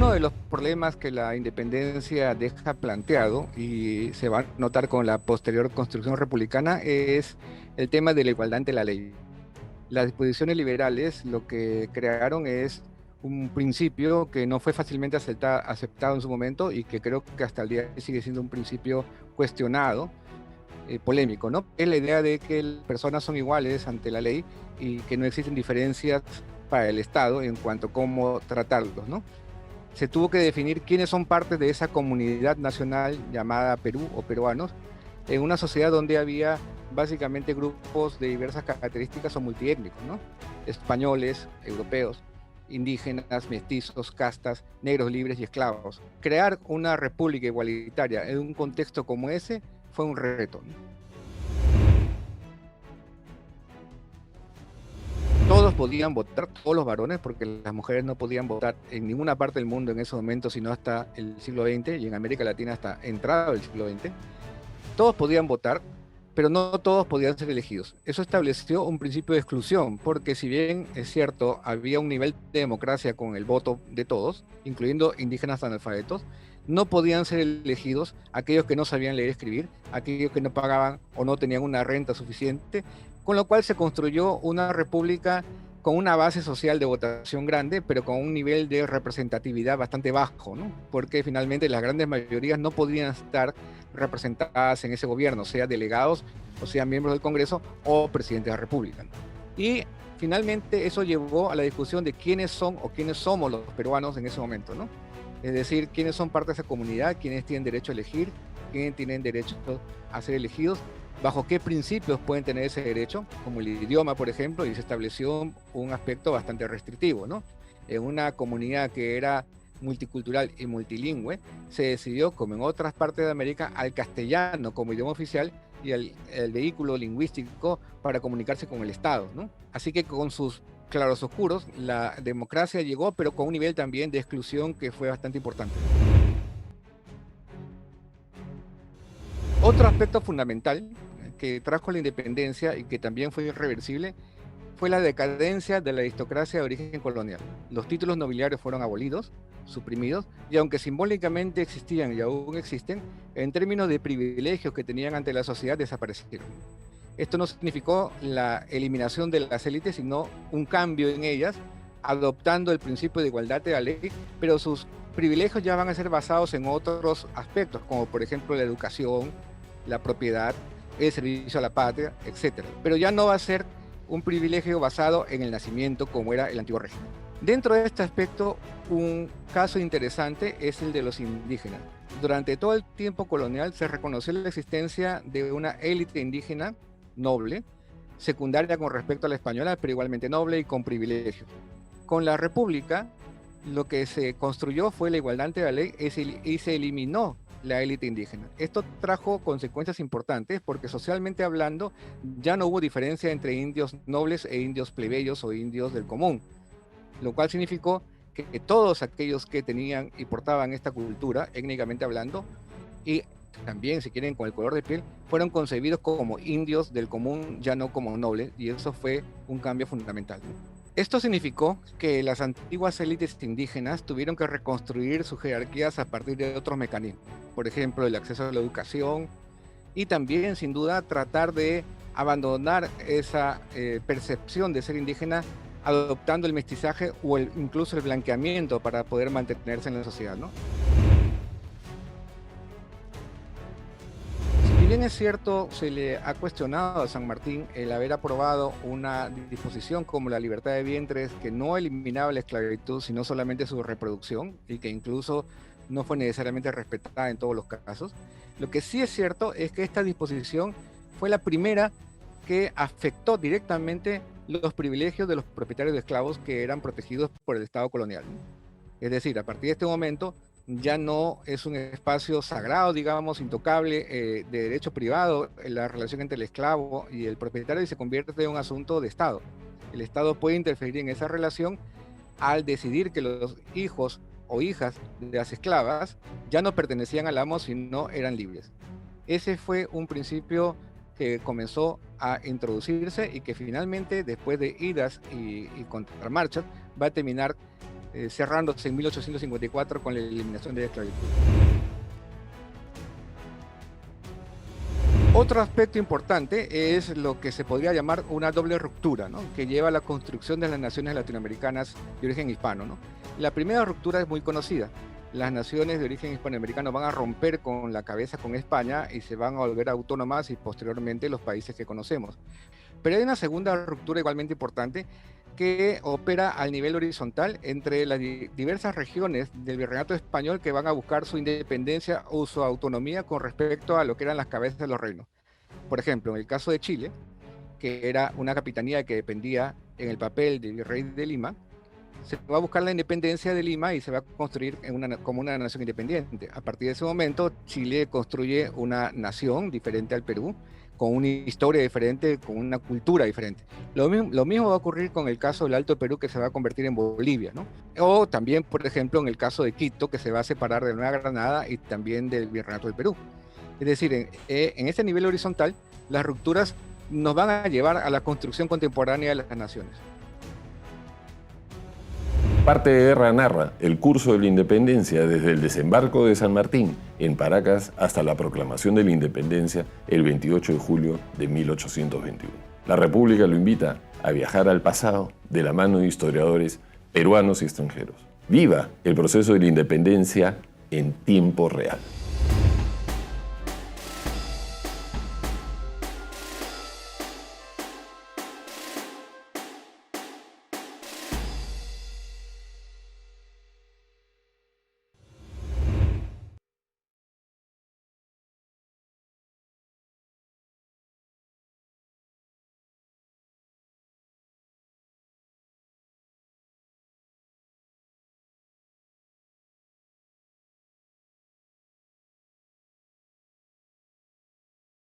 Uno de los problemas que la independencia deja planteado y se va a notar con la posterior construcción republicana es el tema de la igualdad ante la ley. Las disposiciones liberales lo que crearon es un principio que no fue fácilmente aceptado en su momento y que creo que hasta el día de hoy sigue siendo un principio cuestionado, polémico, ¿no? Es la idea de que las personas son iguales ante la ley y que no existen diferencias para el Estado en cuanto a cómo tratarlos, ¿no? Se tuvo que definir quiénes son parte de esa comunidad nacional llamada Perú o peruanos, en una sociedad donde había básicamente grupos de diversas características o multiétnicos, ¿no? Españoles, europeos, indígenas, mestizos, castas, negros libres y esclavos. Crear una república igualitaria en un contexto como ese fue un reto, ¿no? Todos podían votar, todos los varones, porque las mujeres no podían votar en ninguna parte del mundo en ese momento, sino hasta el siglo XX, y en América Latina hasta entrado el siglo XX. Todos podían votar, pero no todos podían ser elegidos. Eso estableció un principio de exclusión, porque si bien es cierto, había un nivel de democracia con el voto de todos, incluyendo indígenas analfabetos, no podían ser elegidos aquellos que no sabían leer y escribir, aquellos que no pagaban o no tenían una renta suficiente, con lo cual se construyó una república con una base social de votación grande, pero con un nivel de representatividad bastante bajo, ¿no? Porque finalmente las grandes mayorías no podían estar representadas en ese gobierno, sea delegados, o sea miembros del Congreso o presidente de la República, ¿no? Y finalmente eso llevó a la discusión de quiénes son o quiénes somos los peruanos en ese momento, ¿no? Es decir, quiénes son parte de esa comunidad, quiénes tienen derecho a elegir, quiénes tienen derecho a ser elegidos, bajo qué principios pueden tener ese derecho, como el idioma, por ejemplo, y se estableció un aspecto bastante restrictivo, ¿no? En una comunidad que era multicultural y multilingüe, se decidió, como en otras partes de América, al castellano como idioma oficial y el vehículo lingüístico para comunicarse con el Estado, ¿no? Así que con sus claroscuros, la democracia llegó, pero con un nivel también de exclusión que fue bastante importante. Otro aspecto fundamental que trajo la independencia y que también fue irreversible fue la decadencia de la aristocracia de origen colonial. Los títulos nobiliarios fueron abolidos, suprimidos, y aunque simbólicamente existían y aún existen, en términos de privilegios que tenían ante la sociedad desaparecieron. Esto no significó la eliminación de las élites, sino un cambio en ellas, adoptando el principio de igualdad de la ley, pero sus privilegios ya van a ser basados en otros aspectos, como por ejemplo la educación, la propiedad, el servicio a la patria, etcétera. Pero ya no va a ser un privilegio basado en el nacimiento como era el antiguo régimen. Dentro de este aspecto, un caso interesante es el de los indígenas. Durante todo el tiempo colonial se reconoció la existencia de una élite indígena noble, secundaria con respecto a la española, pero igualmente noble y con privilegios. Con la República, lo que se construyó fue la igualdad ante la ley y se eliminó la élite indígena. Esto trajo consecuencias importantes porque socialmente hablando ya no hubo diferencia entre indios nobles e indios plebeyos o indios del común, lo cual significó que todos aquellos que tenían y portaban esta cultura, étnicamente hablando, y también, si quieren, con el color de piel, fueron concebidos como indios del común, ya no como nobles, y eso fue un cambio fundamental. Esto significó que las antiguas élites indígenas tuvieron que reconstruir sus jerarquías a partir de otros mecanismos, por ejemplo, el acceso a la educación y también, sin duda, tratar de abandonar esa percepción de ser indígena adoptando el mestizaje o incluso el blanqueamiento para poder mantenerse en la sociedad, ¿no? Si bien es cierto, se le ha cuestionado a San Martín el haber aprobado una disposición como la libertad de vientres que no eliminaba la esclavitud, sino solamente su reproducción y que incluso no fue necesariamente respetada en todos los casos. Lo que sí es cierto es que esta disposición fue la primera que afectó directamente los privilegios de los propietarios de esclavos que eran protegidos por el Estado colonial. Es decir, a partir de este momento ya no es un espacio sagrado, digamos, intocable, de derecho privado, la relación entre el esclavo y el propietario, y se convierte en un asunto de Estado. El Estado puede interferir en esa relación al decidir que los hijos o hijas de las esclavas ya no pertenecían al amo, sino eran libres. Ese fue un principio que comenzó a introducirse y que finalmente, después de idas y contramarchas, va a terminar cerrándose en 1854 con la eliminación de la esclavitud. Otro aspecto importante es lo que se podría llamar una doble ruptura, ¿no? Que lleva a la construcción de las naciones latinoamericanas de origen hispano, ¿no? La primera ruptura es muy conocida. Las naciones de origen hispanoamericano van a romper con la cabeza con España y se van a volver autónomas y posteriormente los países que conocemos. Pero hay una segunda ruptura igualmente importante que opera al nivel horizontal entre las diversas regiones del virreinato español que van a buscar su independencia o su autonomía con respecto a lo que eran las cabezas de los reinos. Por ejemplo, en el caso de Chile, que era una capitanía que dependía en el papel del virrey de Lima, se va a buscar la independencia de Lima y se va a construir como una nación independiente. A partir de ese momento, Chile construye una nación diferente al Perú, con una historia diferente, con una cultura diferente. Lo mismo va a ocurrir con el caso del Alto Perú, que se va a convertir en Bolivia, ¿no? O también, por ejemplo, en el caso de Quito, que se va a separar de Nueva Granada y también del Virreinato del Perú. Es decir, en este nivel horizontal, las rupturas nos van a llevar a la construcción contemporánea de las naciones. Parte de Guerra narra el curso de la independencia desde el desembarco de San Martín en Paracas hasta la proclamación de la independencia el 28 de julio de 1821. La República lo invita a viajar al pasado de la mano de historiadores peruanos y extranjeros. ¡Viva el proceso de la independencia en tiempo real!